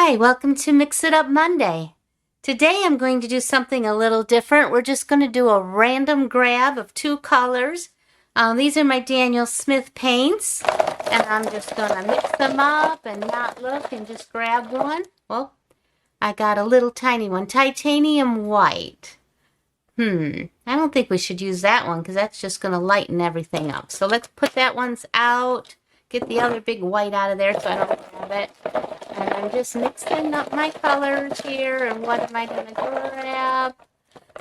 Hi, welcome to Mix It Up Monday. Today I'm going to do something a little different. We're just going to do a random grab of two colors. These are my Daniel Smith paints, and I'm just going to mix them up and not look and just grab one. Well, I got a little tiny one, titanium white. I don't think we should use that one because that's just going to lighten everything up. So let's put that one's out. Get the other big white out of there so I don't grab it. And I'm just mixing up my colors here. And what am I going to grab?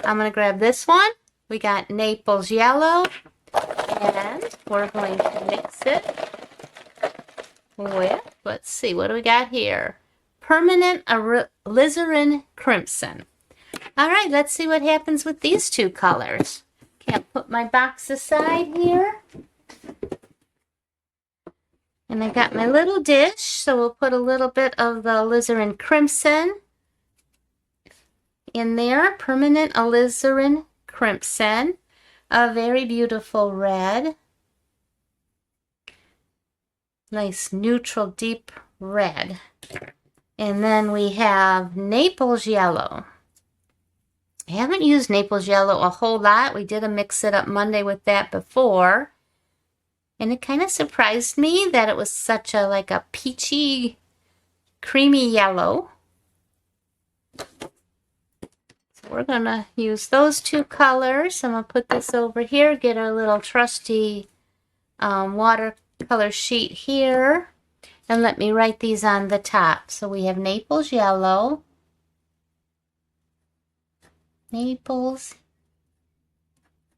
I'm going to grab this one. We got Naples yellow. And we're going to mix it with, let's see, what do we got here? Permanent Alizarin crimson. All right, let's see what happens with these two colors. Can't put my box aside here. And I got my little dish, so we'll put a little bit of the alizarin crimson in there. Permanent alizarin crimson. A very beautiful red. Nice neutral deep red. And then we have Naples yellow. I haven't used Naples yellow a whole lot. We did a Mix It Up Monday with that before. And it kind of surprised me that it was such a like a peachy, creamy yellow. So we're going to use those two colors. I'm going to put this over here, get our little trusty watercolor sheet here. And let me write these on the top. So we have Naples yellow. Naples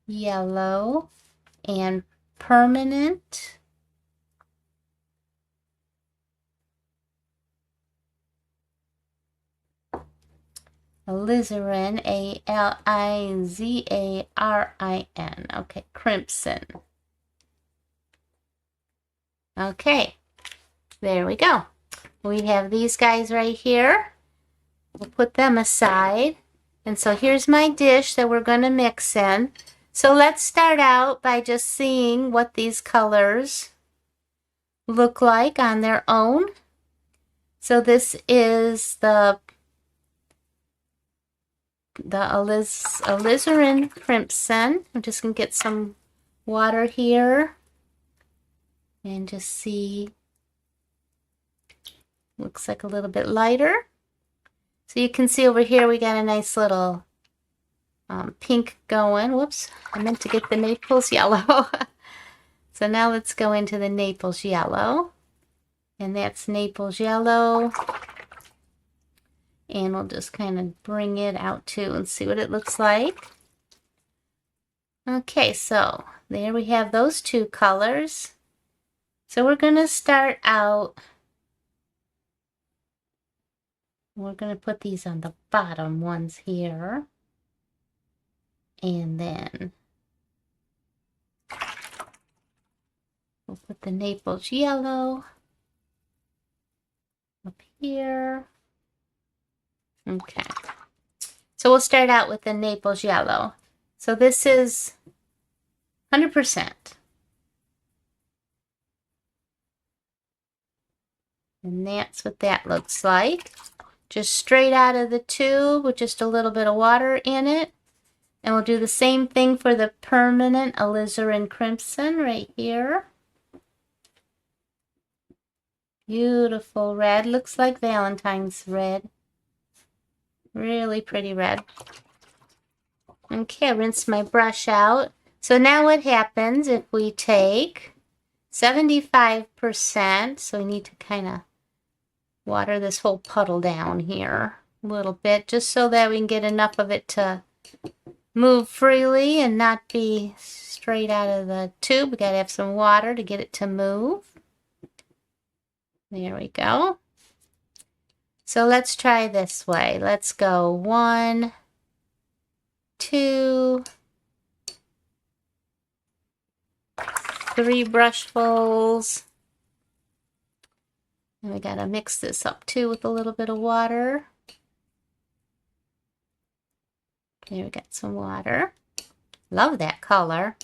yellow and permanent alizarin, A-L-I-Z-A-R-I-N. Okay, crimson. Okay, there we go. We have these guys right here. We'll put them aside. And so here's my dish that we're going to mix in. So let's start out by just seeing what these colors look like on their own. So this is the alizarin crimson. I'm just going to get some water here and just see. Looks like a little bit lighter. So you can see over here we got a nice little pink going. Whoops, I meant to get the Naples yellow. So now let's go into the Naples yellow. And that's Naples yellow. And we'll just kind of bring it out too and see what it looks like. Okay, so there we have those two colors. So we're going to start out. We're going to put these on the bottom ones here. And then we'll put the Naples yellow up here. Okay. So we'll start out with the Naples yellow. So this is 100%. And that's what that looks like. Just straight out of the tube with just a little bit of water in it. And we'll do the same thing for the permanent alizarin crimson right here. Beautiful red. Looks like Valentine's red. Really pretty red. Okay, rinse my brush out. So now what happens if we take 75%, so we need to kind of water this whole puddle down here a little bit, just so that we can get enough of it to move freely and not be straight out of the tube. We got to have some water to get it to move. There we go. So let's try this way. Let's go 1, 2, 3 brushfuls. And we got to mix this up too with a little bit of water. There we got some water. Love that color.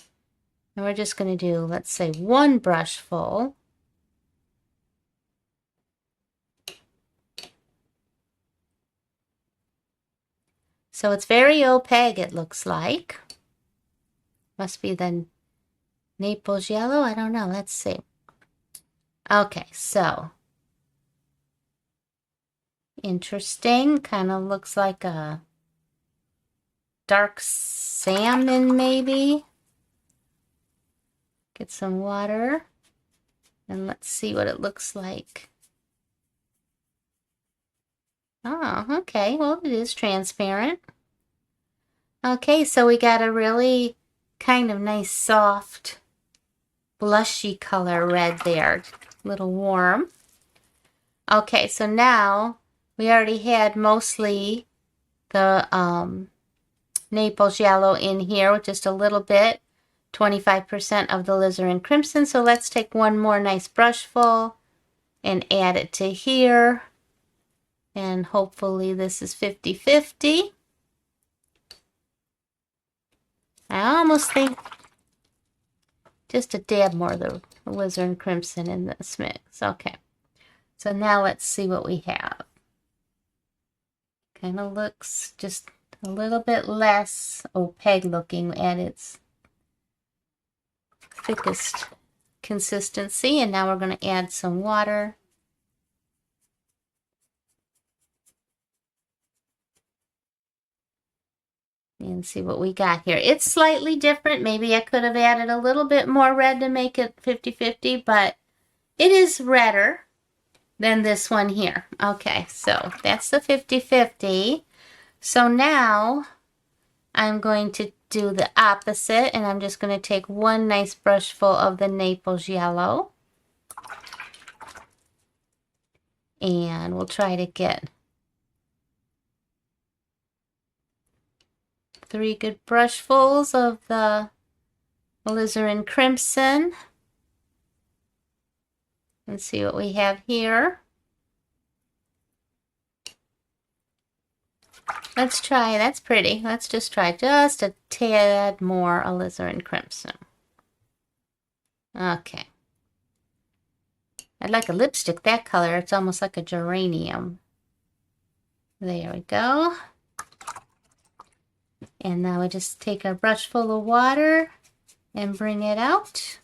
And we're just going to do, let's say, 1 brushful. So it's very opaque, it looks like. Must be the Naples yellow. I don't know. Let's see. Okay, so interesting. Kind of looks like a dark salmon, maybe. Get some water. And let's see what it looks like. Oh, okay. Well, it is transparent. Okay, so we got a really kind of nice soft blushy color red there. A little warm. Okay, so now we already had mostly the Naples yellow in here with just a little bit. 25% of the alizarin crimson. So let's take one more nice brush full and add it to here. And hopefully this is 50-50. I almost think just a dab more of the alizarin crimson in this mix. Okay. So now let's see what we have. Kind of looks just a little bit less opaque looking at its thickest consistency. And now we're going to add some water. And see what we got here. It's slightly different. Maybe I could have added a little bit more red to make it 50-50, but it is redder than this one here. Okay, so that's the 50-50. So now I'm going to do the opposite, and I'm just going to take one nice brush full of the Naples yellow. And we'll try to get 3 good brushfuls of the alizarin crimson. Let's see what we have here. Let's try, that's pretty. Let's just try just a tad more alizarin crimson. Okay. I'd like a lipstick that color. It's almost like a geranium. There we go. And now we just take a brush full of water and bring it out.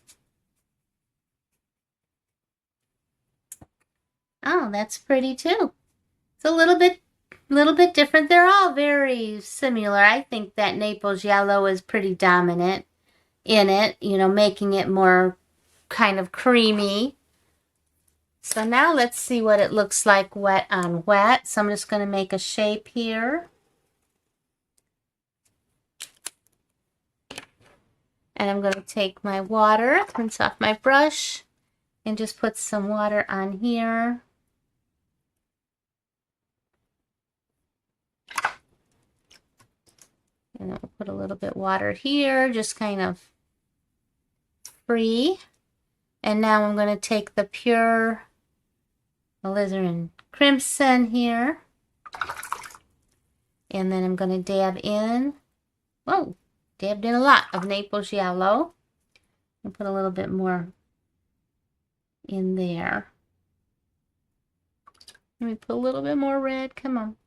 Oh, that's pretty too. It's a little bit different. They're all very similar. I think that Naples yellow is pretty dominant in it, you know, making it more kind of creamy. So now let's see what it looks like wet on wet. So I'm just going to make a shape here. And I'm going to take my water, rinse off my brush, and just put some water on here. And I'll put a little bit water here, just kind of free. And now I'm going to take the pure alizarin crimson here. And then I'm going to dab in, whoa, dabbed in a lot of Naples yellow. And put a little bit more in there. Let me put a little bit more red, come on.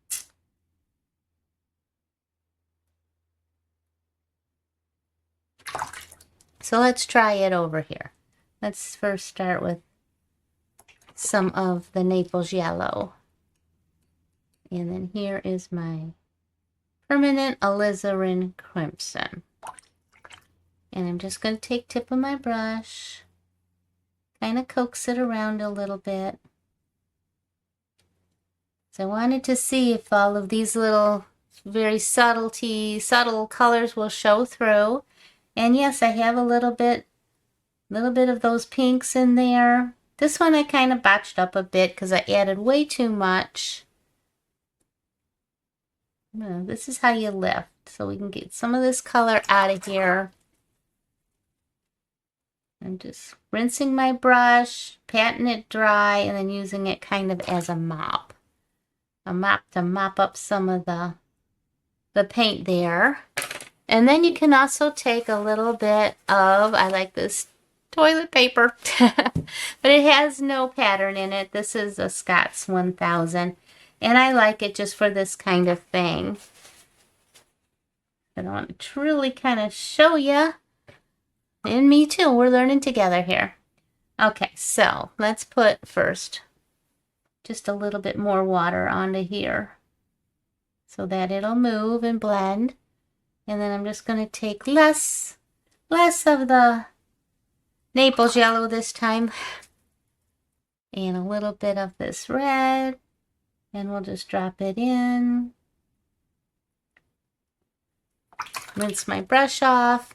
So let's try it over here. Let's first start with some of the Naples yellow. And then here is my permanent alizarin crimson. And I'm just going to take tip of my brush, kind of coax it around a little bit. So I wanted to see if all of these little very subtle colors will show through. And yes, I have a little bit of those pinks in there. This one I kind of botched up a bit because I added way too much. This is how you lift. So we can get some of this color out of here. I'm just rinsing my brush, patting it dry, and then using it kind of as a mop. A mop to mop up some of the paint there. And then you can also take a little bit of, I like this toilet paper, but it has no pattern in it. This is a Scott's 1000, and I like it just for this kind of thing. And I want to truly kind of show you, and me too, we're learning together here. Okay, so let's put first just a little bit more water onto here so that it'll move and blend. And then I'm just going to take less of the Naples yellow this time and a little bit of this red, and we'll just drop it in. Rinse my brush off,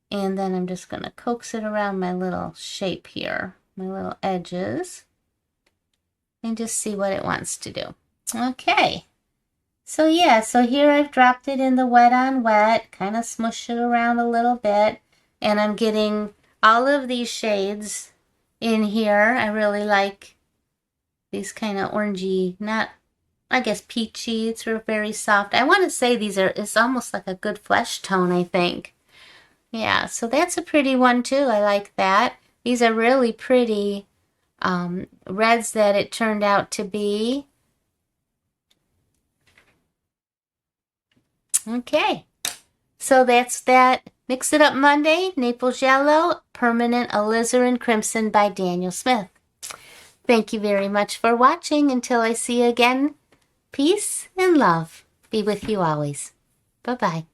and then I'm just going to coax it around my little shape here, my little edges, and just see what it wants to do. Okay, so yeah, so here I've dropped it in the wet on wet, kind of smush it around a little bit, and I'm getting all of these shades in here. I really like these kind of orangey, not, I guess, peachy. It's very soft. I want to say these are, it's almost like a good flesh tone, I think. Yeah, so that's a pretty one too. I like that. These are really pretty reds that it turned out to be. Okay, so that's that. Mix It Up Monday, Naples Yellow, Permanent Alizarin Crimson by Daniel Smith. Thank you very much for watching. Until I see you again, peace and love be with you always. Bye-bye.